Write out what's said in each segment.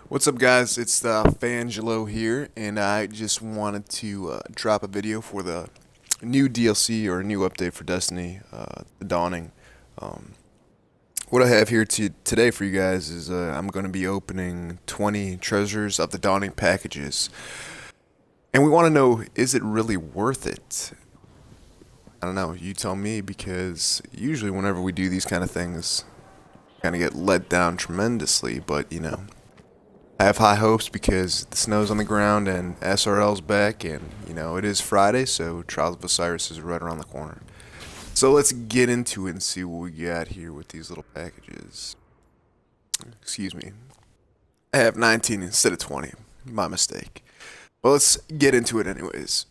What's up, guys? It's Fangelo here, and I just wanted to drop a video for the new DLC or a new update for Destiny, The Dawning. Um, what I have here today for you guys is I'm going to be opening 20 Treasures of the Dawning packages, and we want to know, is it really worth it? I don't know. You tell me, because usually whenever we do these kind of things, kind of get let down tremendously, but I have high hopes because the snow's on the ground and SRL's back, and it is Friday, so Trials of Osiris is right around the corner. So let's get into it and see what we got here with these little packages. Excuse me. I have 19 instead of 20. My mistake. Well, let's get into it anyways.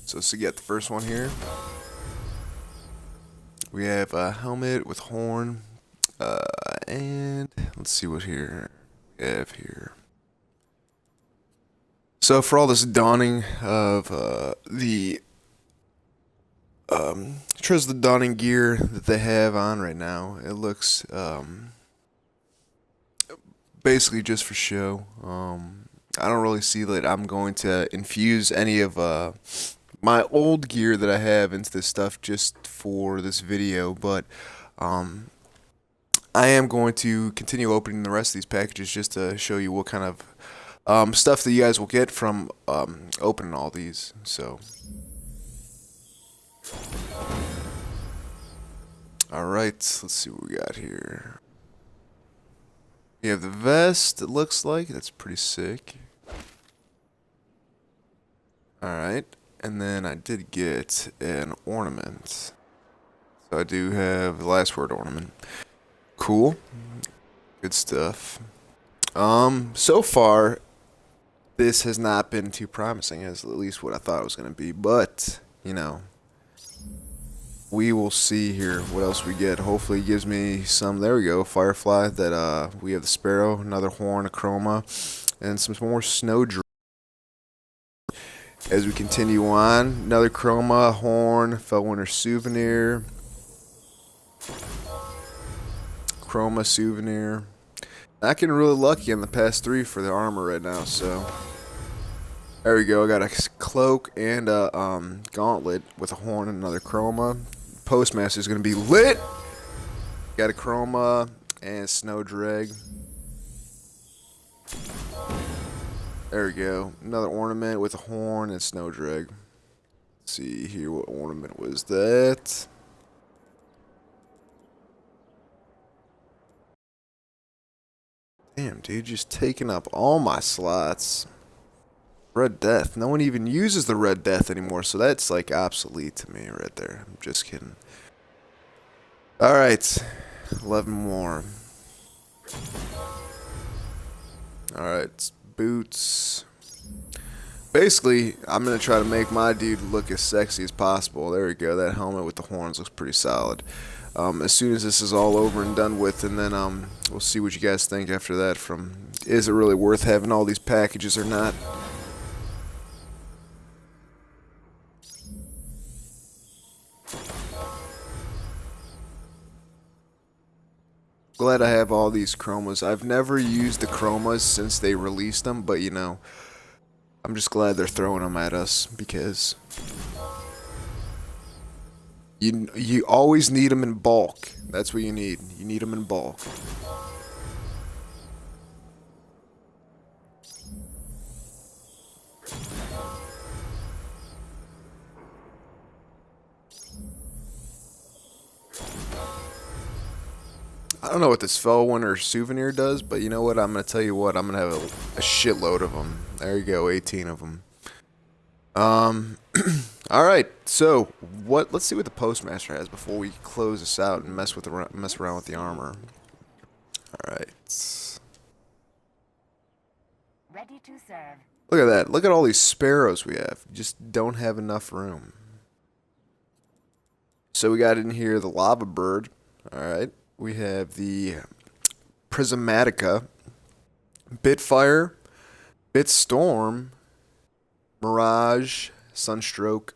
So to get the first one here, we have a helmet with horn, and let's see what we have here. So for all this dawning of the Treasures of the Dawning gear that they have on right now, it looks basically just for show. I don't really see that I'm going to infuse any of my old gear that I have into this stuff just for this video, but I am going to continue opening the rest of these packages just to show you what kind of stuff that you guys will get from opening all these. So, alright, let's see what we got here. We have the vest, it looks like. That's pretty sick. Alright, and then I did get an ornament. So I do have the last word ornament. Cool. Good stuff. So far, this has not been too promising, as at least what I thought it was going to be. But, we will see here what else we get. Hopefully it gives me some, there we go, Firefly. That we have the Sparrow, another horn, a chroma, and some more snow drop. As we continue on, another chroma, horn, Fellwinter souvenir, chroma souvenir. Not getting really lucky on the past three for the armor right now, so there we go. I got a cloak and a gauntlet with a horn and another chroma. Postmaster is going to be lit. Got a chroma and snow drag. There we go. Another ornament with a horn and snow drag. Let's see here, what ornament was that? Damn, dude, just taking up all my slots. Red Death. No one even uses the Red Death anymore, so that's like obsolete to me right there. I'm just kidding. Alright, 11 more. Alright, boots. Basically, I'm going to try to make my dude look as sexy as possible. There we go. That helmet with the horns looks pretty solid. As soon as this is all over and done with, and then we'll see what you guys think after that from, is it really worth having all these packages or not? Glad I have all these chromas. I've never used the chromas since they released them, but I'm just glad they're throwing them at us, because you always need them in bulk. That's what you need. You need them in bulk. I don't know what this Fellwinter souvenir does, but you know what? I'm going to tell you what. I'm going to have a shitload of them. There you go, 18 of them. All right. So, let's see what the Postmaster has before we close this out and mess around with the armor. All right. Ready to serve. Look at that. Look at all these sparrows we have. Just don't have enough room. So we got in here the lava bird. All right. We have the Prismatica, Bitfire, Bitstorm, Mirage, Sunstroke.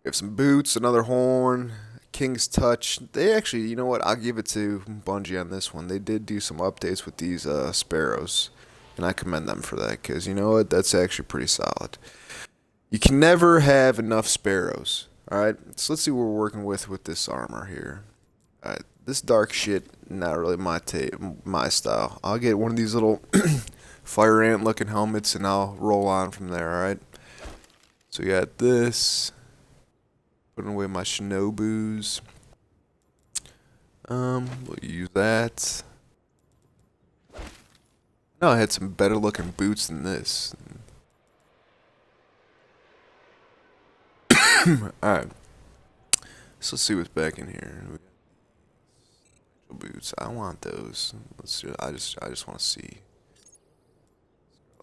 We have some boots, another horn, King's Touch. They actually, you know what? I'll give it to Bungie on this one. They did do some updates with these sparrows, and I commend them for that because you know what? That's actually pretty solid. You can never have enough sparrows. All right, so let's see what we're working with this armor here. All right, this dark shit not really my style. I'll get one of these little fire ant looking helmets and I'll roll on from there. All right. So we got this. Putting away my Shinobus. We'll use that. No, I had some better looking boots than this. Alright. So let's see what's back in here. We got boots. I want those. Let's do. I just want to see.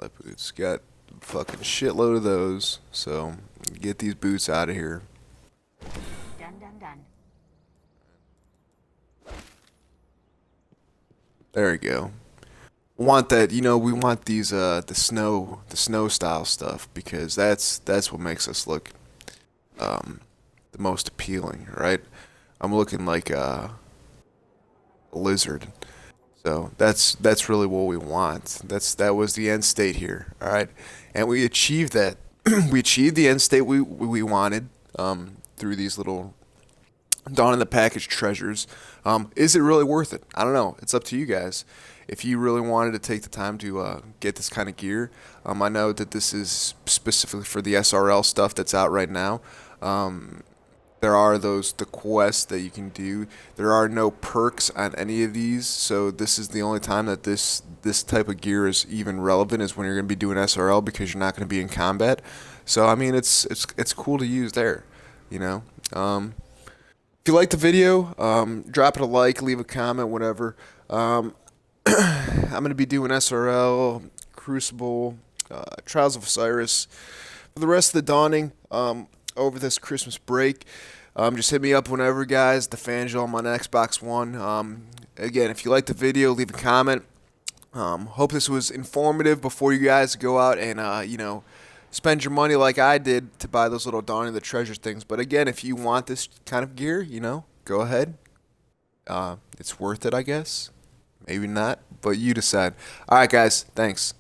Scarlet boots. Got a fucking shitload of those. So get these boots out of here. Done. There we go. Want that, you know, we want these the snow style stuff because that's what makes us look the most appealing, right? I'm looking like a lizard. So that's really what we want. That was the end state here, all right? And we achieved that. We achieved the end state we wanted through these little Dawn in the Package treasures. Is it really worth it? I don't know. It's up to you guys. If you really wanted to take the time to get this kind of gear, I know that this is specifically for the SRL stuff that's out right now. There are the quests that you can do. There are no perks on any of these, so this is the only time that this type of gear is even relevant is when you're going to be doing SRL because you're not going to be in combat. So I mean, it's cool to use there, you know. If you liked the video, drop it a like, leave a comment, whatever. I'm going to be doing SRL, Crucible, Trials of Osiris for the rest of the Dawning over this Christmas break. Just hit me up whenever, guys. The Fangelo on Xbox One. Again, if you liked the video, leave a comment. Hope this was informative before you guys go out and, you know, spend your money like I did to buy those little Dawn of the Treasure things. But again, if you want this kind of gear, you know, go ahead. It's worth it, I guess. Maybe not, but you decide. All right, guys. Thanks.